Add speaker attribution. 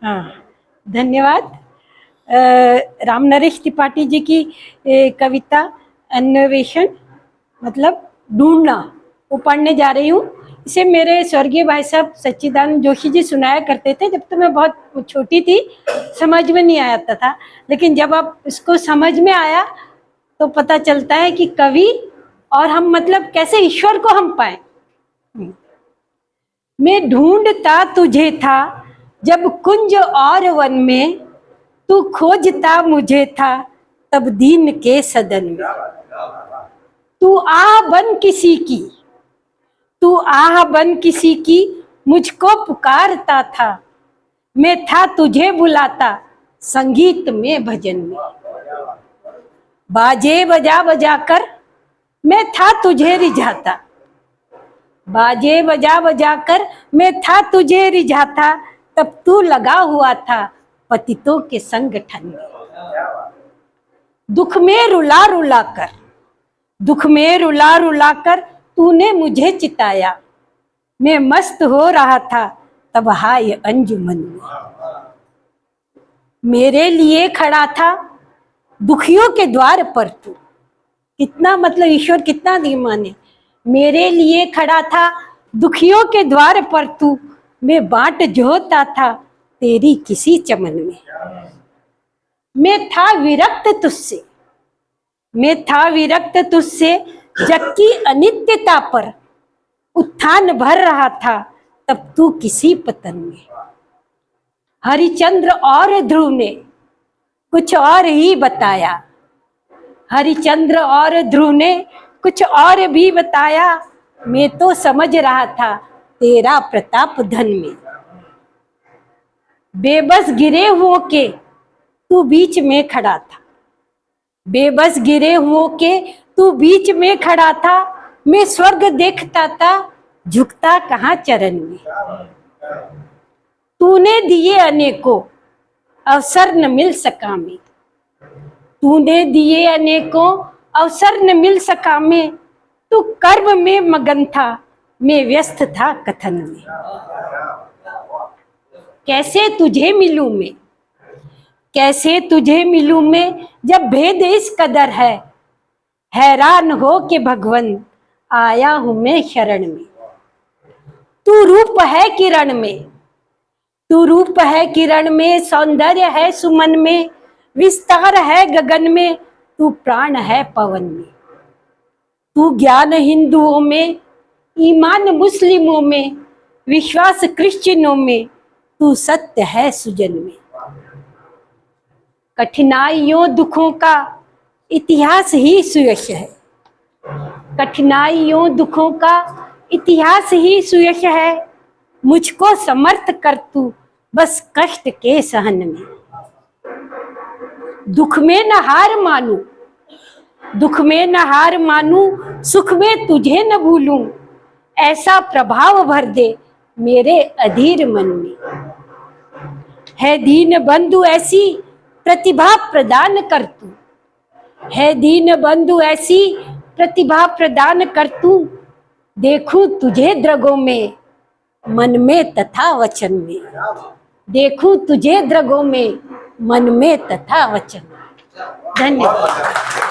Speaker 1: हाँ, धन्यवाद। राम नरेश त्रिपाठी जी की कविता अन्वेषण मतलब ढूंढना, वो पढ़ने जा रही हूँ। इसे मेरे स्वर्गीय भाई साहब सच्चिदानंद जोशी जी सुनाया करते थे। जब तो मैं बहुत छोटी थी, समझ में नहीं आता था, लेकिन जब अब इसको समझ में आया तो पता चलता है कि कवि और हम मतलब कैसे ईश्वर को हम पाए। मैं ढूंढता तुझे था जब कुंज और वन में, तू खोजता मुझे था तब दीन के सदन में। तू आह बन किसी की, तू आह बन किसी की मुझको पुकारता था। मैं था तुझे बुलाता संगीत में भजन में। बाजे बजा बजा कर मैं था तुझे रिझाता, बाजे बजा बजा कर मैं था तुझे रिझाता, तब तू लगा हुआ था पतितों के संगठन में। दुख में रुला रुला कर, दुख में रुला रुला कर तूने मुझे चिताया। मैं मस्त हो रहा था तब हाय अंजुमन में। मेरे लिए खड़ा था दुखियों के द्वार पर तू, कितना मतलब ईश्वर कितना धीमान है। मेरे लिए खड़ा था दुखियों के द्वार पर तू, मैं बाट जोता था तेरी किसी चमन में। मैं था विरक्त तुझसे, मैं था विरक्त तुझसे जग की अनित्यता पर, उत्थान भर रहा था तब तू किसी पतन में। हरिचंद्र और ध्रुव ने कुछ और ही बताया, हरिचंद्र और ध्रुव ने कुछ और भी बताया। मैं तो समझ रहा था तेरा प्रताप धन में। बेबस गिरे हुओं के तू बीच में खड़ा था, बेबस गिरे हुओं के तू बीच में खड़ा था। मैं स्वर्ग देखता था झुकता कहाँ चरण में। तूने दिए अनेकों अवसर न मिल सका मैं, तूने दिए अनेकों अवसर न मिल सका मैं। तू कर्म में मगन था मैं व्यस्त था कथन में। कैसे तुझे मिलूं मैं, कैसे तुझे मिलूं मैं जब भेद इस कदर है। हैरान हो के भगवन आया हूं मैं शरण में। तू रूप है किरण में, तू रूप है किरण में, सौंदर्य है सुमन में, विस्तार है गगन में, तू प्राण है पवन में। तू ज्ञान हिंदुओं में, ईमान मुस्लिमों में, विश्वास क्रिश्चियनों में, तू सत्य है सुजन में। कठिनाइयों दुखों का इतिहास ही सुयश है, कठिनाइयों दुखों का इतिहास ही सुयश है। मुझको समर्थ कर तू बस कष्ट के सहन में। दुख में न हार मानूं, दुख में न हार मानूं, सुख में तुझे न भूलूं। ऐसा प्रभाव भर दे मेरे अधीर मन में। है दीन बंधु ऐसी प्रतिभा प्रदान कर तू, है दीन बंधु ऐसी प्रतिभा प्रदान कर तू। देखूं तुझे द्रगों में मन में तथा वचन में, देखूं तुझे द्रगों में मन में तथा वचन में। धन्यवाद।